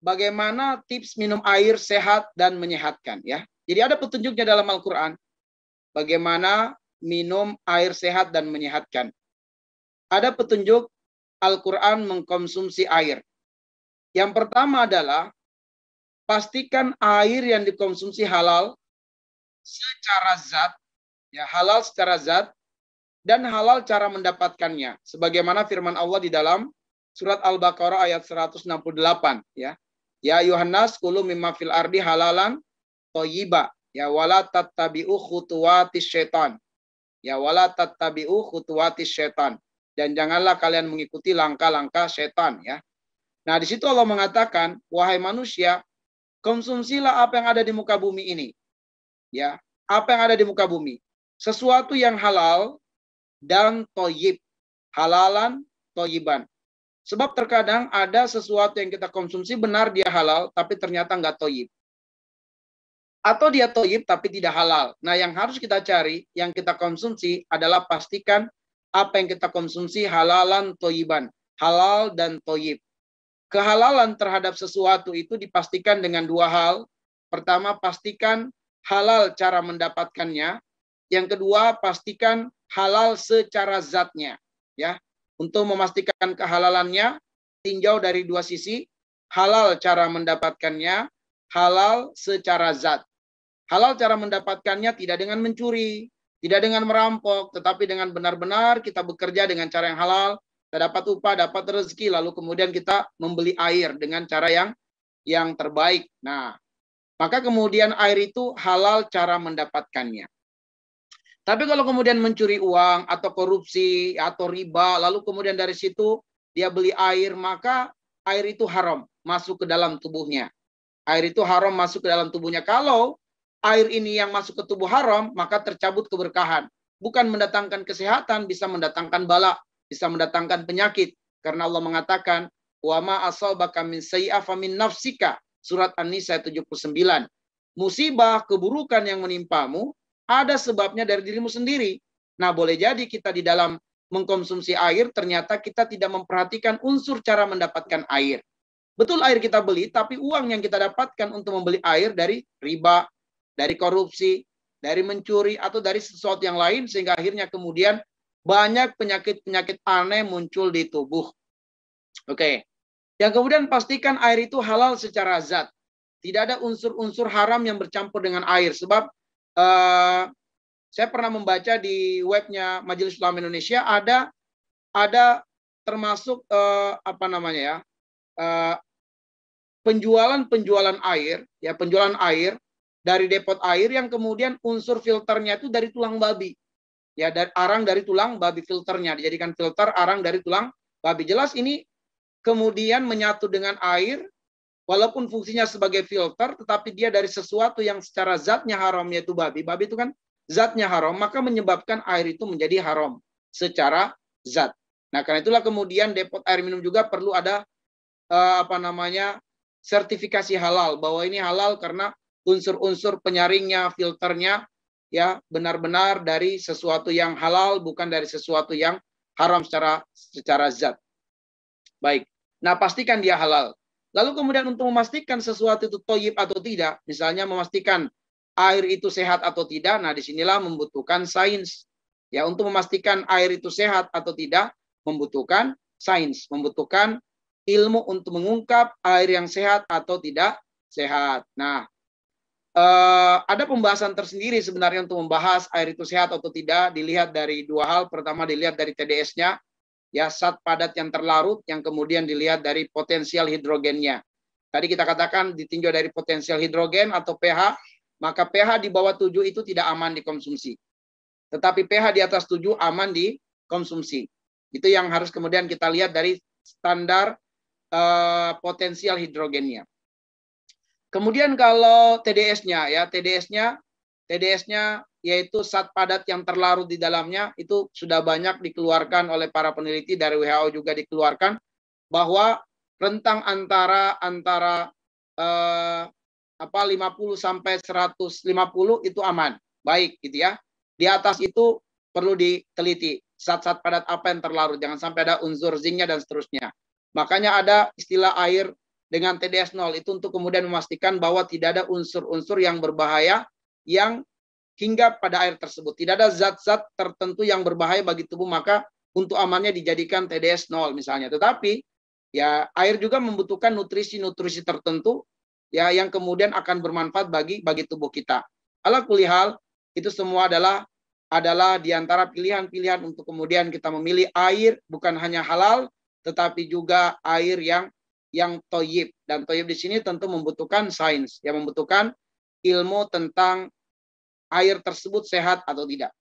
bagaimana tips minum air sehat dan menyehatkan ya. Jadi ada petunjuknya dalam Al-Qur'an bagaimana minum air sehat dan menyehatkan. Ada petunjuk Al-Qur'an mengkonsumsi air. Yang pertama adalah pastikan air yang dikonsumsi halal secara zat, ya halal secara zat dan halal cara mendapatkannya. Sebagaimana firman Allah di dalam surat Al-Baqarah ayat 168 ya. Ya Yohanes kulu mimma fil ardi halalan thayyiba ya wala tattabi'u khutuwatis syaitan. Ya wala tattabi'u khutuwatis syaitan. Dan janganlah kalian mengikuti langkah-langkah setan ya. Nah, di situ Allah mengatakan, wahai manusia, konsumsilah apa yang ada di muka bumi ini. Ya, apa yang ada di muka bumi. Sesuatu yang halal dan thayyib. Halalan, thayyiban. Sebab terkadang ada sesuatu yang kita konsumsi benar dia halal, tapi ternyata nggak thayyib. Atau dia thayyib tapi tidak halal. Nah, yang harus kita cari, yang kita konsumsi adalah pastikan apa yang kita konsumsi halalan thayyiban, halal dan thayyib. Kehalalan terhadap sesuatu itu dipastikan dengan dua hal. Pertama, pastikan halal cara mendapatkannya. Yang kedua, pastikan halal secara zatnya. Ya, untuk memastikan kehalalannya, tinjau dari dua sisi. Halal cara mendapatkannya, halal secara zat. Halal cara mendapatkannya tidak dengan mencuri, tidak dengan merampok, tetapi dengan benar-benar kita bekerja dengan cara yang halal, kita dapat upah, dapat rezeki, lalu kemudian kita membeli air dengan cara yang terbaik. Nah, maka kemudian air itu halal cara mendapatkannya. Tapi kalau kemudian mencuri uang atau korupsi atau riba, lalu kemudian dari situ dia beli air, maka air itu haram masuk ke dalam tubuhnya. Air itu haram masuk ke dalam tubuhnya. Kalau air ini yang masuk ke tubuh haram, maka tercabut keberkahan. Bukan mendatangkan kesehatan, bisa mendatangkan bala, bisa mendatangkan penyakit. Karena Allah mengatakan, wa ma asabaka min sayyi'ah famin nafsika. Surat An-Nisa 79. Musibah, keburukan yang menimpamu, ada sebabnya dari dirimu sendiri. Nah, boleh jadi kita di dalam mengkonsumsi air, ternyata kita tidak memperhatikan unsur cara mendapatkan air. Betul air kita beli, tapi uang yang kita dapatkan untuk membeli air dari riba, dari korupsi, dari mencuri, atau dari sesuatu yang lain, sehingga akhirnya kemudian banyak penyakit-penyakit aneh muncul di tubuh. Oke. Yang kemudian pastikan air itu halal secara zat. Tidak ada unsur-unsur haram yang bercampur dengan air. Sebab saya pernah membaca di webnya Majelis Ulama Indonesia ada termasuk penjualan air, ya penjualan air dari depot air yang kemudian unsur filternya itu dari tulang babi. Ya, dari arang dari tulang babi filternya, dijadikan filter arang dari tulang babi. Jelas ini kemudian menyatu dengan air, walaupun fungsinya sebagai filter, tetapi dia dari sesuatu yang secara zatnya haram, yaitu babi. Babi itu kan zatnya haram, maka menyebabkan air itu menjadi haram secara zat. Nah, karena itulah kemudian depot air minum juga perlu ada sertifikasi halal, bahwa ini halal karena unsur-unsur penyaringnya, filternya, ya benar-benar dari sesuatu yang halal, bukan dari sesuatu yang haram secara zat. Baik. Nah, pastikan dia halal. Lalu kemudian untuk memastikan sesuatu itu thayyib atau tidak, misalnya memastikan air itu sehat atau tidak, nah disinilah membutuhkan sains. Ya, untuk memastikan air itu sehat atau tidak, membutuhkan sains, membutuhkan ilmu untuk mengungkap air yang sehat atau tidak sehat. Nah, ada pembahasan tersendiri sebenarnya untuk membahas air itu sehat atau tidak, dilihat dari dua hal. Pertama, dilihat dari TDS-nya, ya zat padat yang terlarut, yang kemudian dilihat dari potensial hidrogennya. Tadi kita katakan ditinjau dari potensial hidrogen atau pH, maka pH di bawah 7 itu tidak aman dikonsumsi. Tetapi pH di atas 7 aman dikonsumsi. Itu yang harus kemudian kita lihat dari standar potensial hidrogennya. Kemudian kalau TDS-nya, ya TDS-nya yaitu zat padat yang terlarut di dalamnya, itu sudah banyak dikeluarkan oleh para peneliti, dari WHO juga dikeluarkan, bahwa rentang antara 50 sampai 150 itu aman, baik gitu ya. Di atas itu perlu diteliti zat-zat padat apa yang terlarut, jangan sampai ada unsur zinknya dan seterusnya. Makanya ada istilah air dengan TDS 0 itu untuk kemudian memastikan bahwa tidak ada unsur-unsur yang berbahaya yang hingga pada air tersebut. Tidak ada zat-zat tertentu yang berbahaya bagi tubuh, maka untuk amannya dijadikan TDS 0 misalnya. Tetapi ya air juga membutuhkan nutrisi-nutrisi tertentu ya yang kemudian akan bermanfaat bagi tubuh kita. Ala kulihal itu semua adalah diantara pilihan-pilihan untuk kemudian kita memilih air bukan hanya halal tetapi juga air yang toyib, dan toyib di sini tentu membutuhkan sains, yang membutuhkan ilmu tentang air tersebut sehat atau tidak.